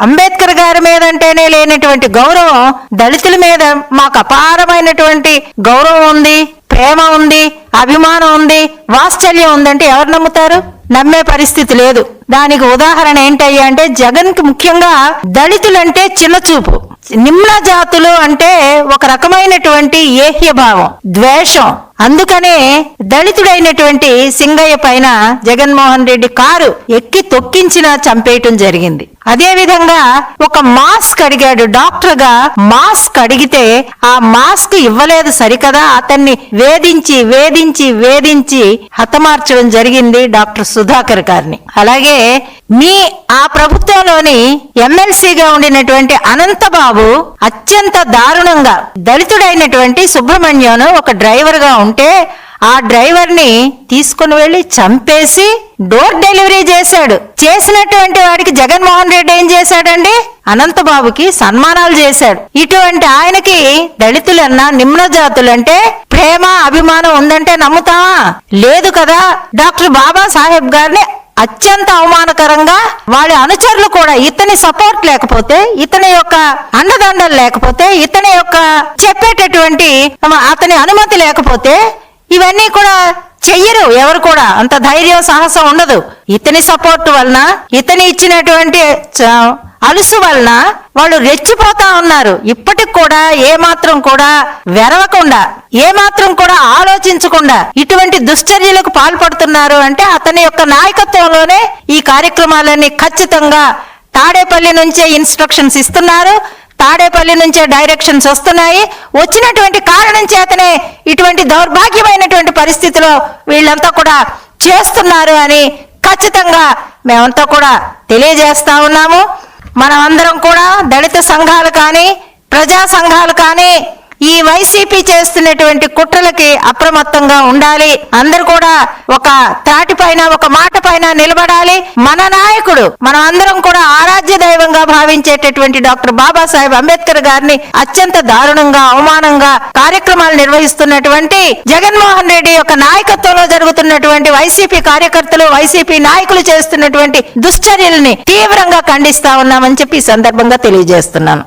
అంబేద్కర్ గారి మీద అంటేనే లేనటువంటి గౌరవం దళితుల మీద మాకు అపారమైనటువంటి గౌరవం ఉంది, ప్రేమ ఉంది, అభిమానం ఉంది, వాత్సల్యం ఉందంటే ఎవరు నమ్ముతారు? నమ్మే పరిస్థితి లేదు. దానికి ఉదాహరణ ఏంటయ్యా అంటే జగన్ కి ముఖ్యంగా దళితులంటే చిన్నచూపు, నిమ్న జాతులు అంటే ఒక రకమైనటువంటి ఏహ్యభావం, ద్వేషం. అందుకనే దళితుడైనటువంటి సింగయ్య పైన జగన్మోహన్ రెడ్డి కారు ఎక్కి తొక్కించిన చంపేయటం జరిగింది. అదే విధంగా ఒక మాస్క్ అడిగాడు, డాక్టర్ గా మాస్క్ అడిగితే ఆ మాస్క్ ఇవ్వలేదు సరికదా, అతన్ని వేధించి వేధించి వేధించి హతమార్చడం జరిగింది డాక్టర్ సుధాకర్ గారిని. అలాగే మీ ఆ ప్రభుత్వంలోని ఎమ్మెల్సీగా ఉండినటువంటి అనంతబాబు అత్యంత దారుణంగా దళితుడైనటువంటి సుబ్రహ్మణ్యం ఒక డ్రైవర్ గా ఉంటే ఆ డ్రైవర్ ని తీసుకుని వెళ్లి చంపేసి డోర్ డెలివరీ చేశాడు. చేసినటువంటి వాడికి జగన్మోహన్ రెడ్డి ఏం చేశాడండి? అనంతబాబుకి సన్మానాలు చేశాడు. ఇటువంటి ఆయనకి దళితులన్నా నిమ్న జాతులంటే ప్రేమ అభిమానం ఉందంటే నమ్ముతావా? లేదు కదా. డాక్టర్ బాబాసాహెబ్ గారిని అత్యంత అవమానకరంగా వాళ్ళ అనుచరులు కూడా ఇతని సపోర్ట్ లేకపోతే, ఇతని యొక్క అండదండలు లేకపోతే, ఇతని యొక్క చెప్పేటటువంటి అతని అనుమతి లేకపోతే ఇవన్నీ కూడా చెయ్యరు. ఎవరు కూడా అంత ధైర్యం సాహసం ఉండదు. ఇతని సపోర్ట్ వలన, ఇతని ఇచ్చినటువంటి అలుసు వలన వాళ్ళు రెచ్చిపోతా ఉన్నారు. ఇప్పటికి కూడా ఏమాత్రం కూడా వెరవకుండా, ఏమాత్రం కూడా ఆలోచించకుండా ఇటువంటి దుశ్చర్యలకు పాల్పడుతున్నారు అంటే అతని యొక్క నాయకత్వంలోనే ఈ కార్యక్రమాలన్నీ ఖచ్చితంగా తాడేపల్లి నుంచే ఇన్స్ట్రక్షన్స్ ఇస్తున్నారు, తాడేపల్లి నుంచే డైరెక్షన్స్ వస్తున్నాయి. వచ్చినటువంటి కారణం చేతనే ఇటువంటి దౌర్భాగ్యమైనటువంటి పరిస్థితిలో వీళ్ళంతా కూడా చేస్తున్నారు అని ఖచ్చితంగా మేమంతా కూడా తెలియజేస్తా ఉన్నాము. మనమందరం కూడా దళిత సంఘాలు కానీ, ప్రజా సంఘాలు కానీ ఈ వైసీపీ చేస్తున్నటువంటి కుట్రలకి అప్రమత్తంగా ఉండాలి. అందరూ కూడా ఒక త్రాటి పైన, ఒక మాట పైన నిలబడాలి. మన నాయకుడు, మనం అందరం కూడా ఆరాధ్య దైవంగా భావించేటటువంటి డాక్టర్ బాబాసాహెబ్ అంబేద్కర్ గారిని అత్యంత దారుణంగా, అవమానంగా కార్యక్రమాలు నిర్వహిస్తున్నటువంటి జగన్మోహన్ రెడ్డి యొక్క నాయకత్వంలో జరుగుతున్నటువంటి వైసీపీ కార్యకర్తలు, వైసీపీ నాయకులు చేస్తున్నటువంటి దుశ్చర్యల్ని తీవ్రంగా ఖండిస్తా ఉన్నామని చెప్పి ఈ సందర్భంగా తెలియజేస్తున్నాను.